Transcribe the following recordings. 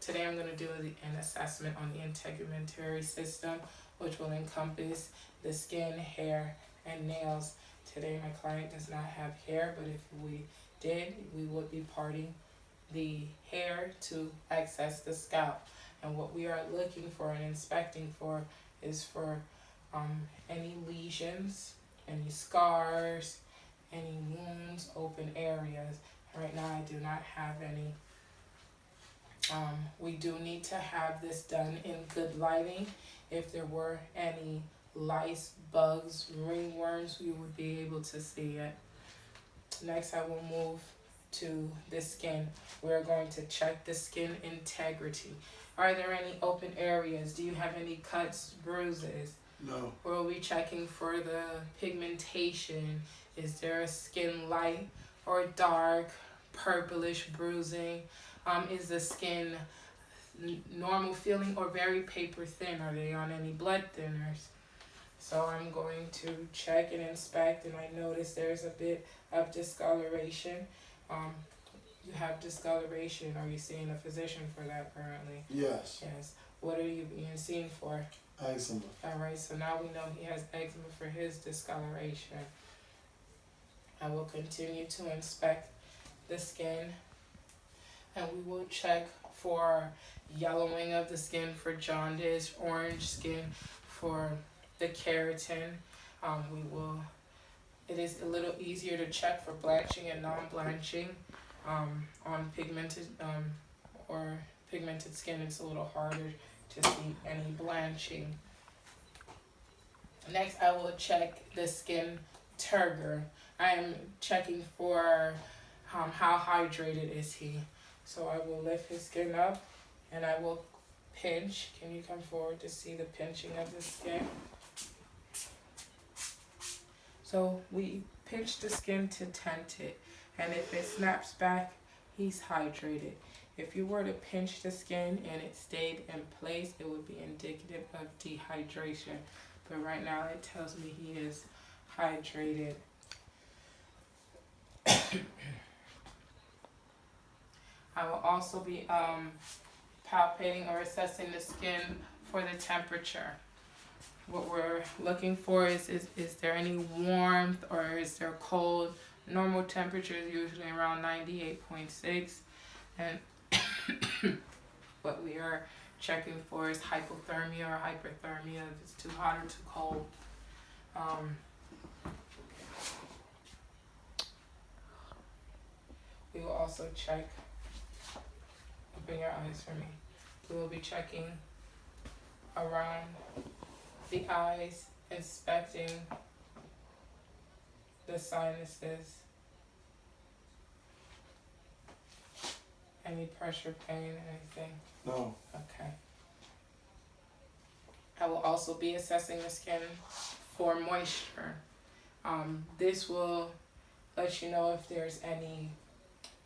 Today I'm going to do an assessment on the integumentary system, which will encompass the skin, hair, and nails. Today my client does not have hair, but if we did, we would be parting the hair to access the scalp. And what we are looking for and inspecting for is for any lesions, any scars, any wounds, open areas. Right now I do not have any. We do need to have this done in good lighting. If there were any lice, bugs, ringworms, we would be able to see it. Next, I will move to the skin. We're going to check the skin integrity. Are there any open areas? Do you have any cuts, bruises? No. We'll be checking for the pigmentation. Is there a skin light or dark, purplish bruising? Is the skin normal feeling or very paper thin? Are they on any blood thinners? So I'm going to check and inspect, and I notice there's a bit of discoloration. You have discoloration. Are you seeing a physician for that currently? Yes. Yes. What are you being seen for? Eczema. All right, so now we know he has eczema for his discoloration. I will continue to inspect the skin, and we will check for yellowing of the skin, for jaundice, orange skin, for the keratin. It is a little easier to check for blanching and non-blanching. On pigmented or pigmented skin, it's a little harder to see any blanching. Next, I will check the skin turgor. I am checking for how hydrated is he. So I will lift his skin up and I will pinch. Can you come forward to see the pinching of the skin? So we pinch the skin to tent it, and if it snaps back, he's hydrated. If you were to pinch the skin and it stayed in place, it would be indicative of dehydration. But right now it tells me he is hydrated. I will also be palpating or assessing the skin for the temperature. What we're looking for is there any warmth or is there cold? Normal temperature is usually around 98.6, and what we are checking for is hypothermia or hyperthermia, if it's too hot or too cold. We will also check, open your eyes for me. We will be checking around the eyes, inspecting the sinuses, any pressure, pain, anything? No. Okay. I will also be assessing the skin for moisture. This will let you know if there's any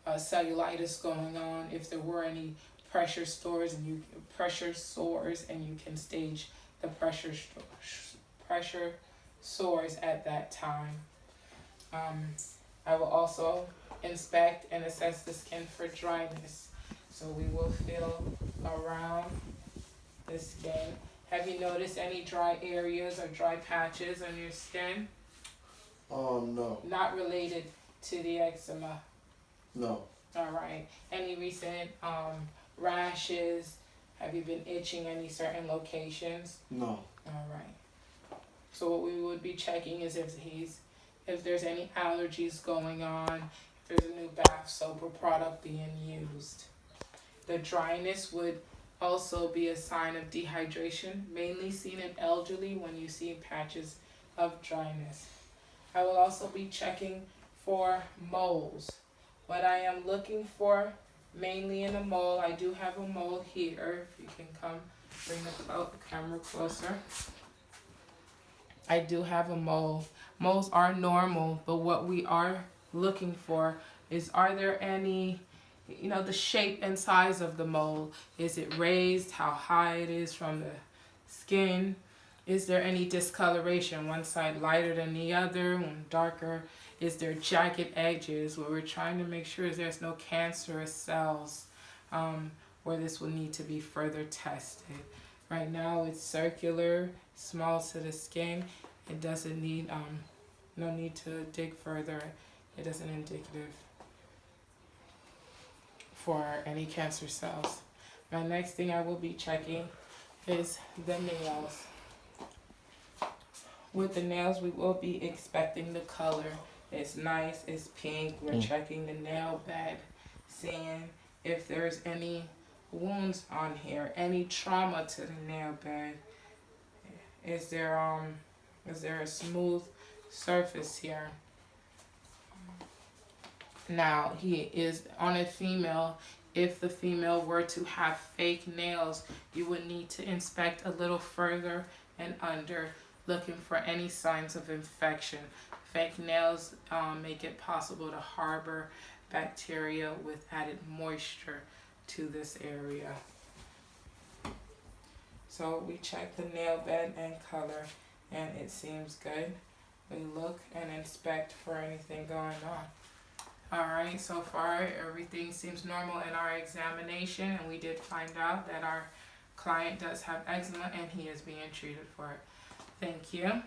cellulitis going on, if there were any pressure sores, and you can stage the pressure sores at that time. I will also inspect and assess the skin for dryness. So we will feel around the skin. Have you noticed any dry areas or dry patches on your skin? No. Not related to the eczema? No. All right. Any recent rashes? Have you been itching any certain locations? No. All right. So what we would be checking is if there's any allergies going on, if there's a new bath soap or product being used. The dryness would also be a sign of dehydration, mainly seen in elderly when you see patches of dryness. I will also be checking for moles. What I am looking for mainly in a mole, I do have a mole here. If you can come bring the camera closer. I do have a mole. Moles are normal, but what we are looking for is, are there any, the shape and size of the mole? Is it raised? How high it is from the skin? Is there any discoloration? One side lighter than the other, one darker? Is there jagged edges? What we're trying to make sure is there's no cancerous cells. or this will need to be further tested. Right now it's circular, small to the skin. It doesn't need no need to dig further. It isn't indicative for any cancer cells. My next thing I will be checking is the nails. With the nails, we will be expecting the color. It's nice, it's pink. We're checking the nail bed, seeing if there's any wounds on here, any trauma to the nail bed. Is there a smooth surface here? Now, he is on a female. If the female were to have fake nails, you would need to inspect a little further and under, looking for any signs of infection. Fake nails make it possible to harbor bacteria with added moisture to this area. So we check the nail bed and color, and it seems good. We look and inspect for anything going on. Alright, so far everything seems normal in our examination, and we did find out that our client does have eczema and he is being treated for it. Thank you.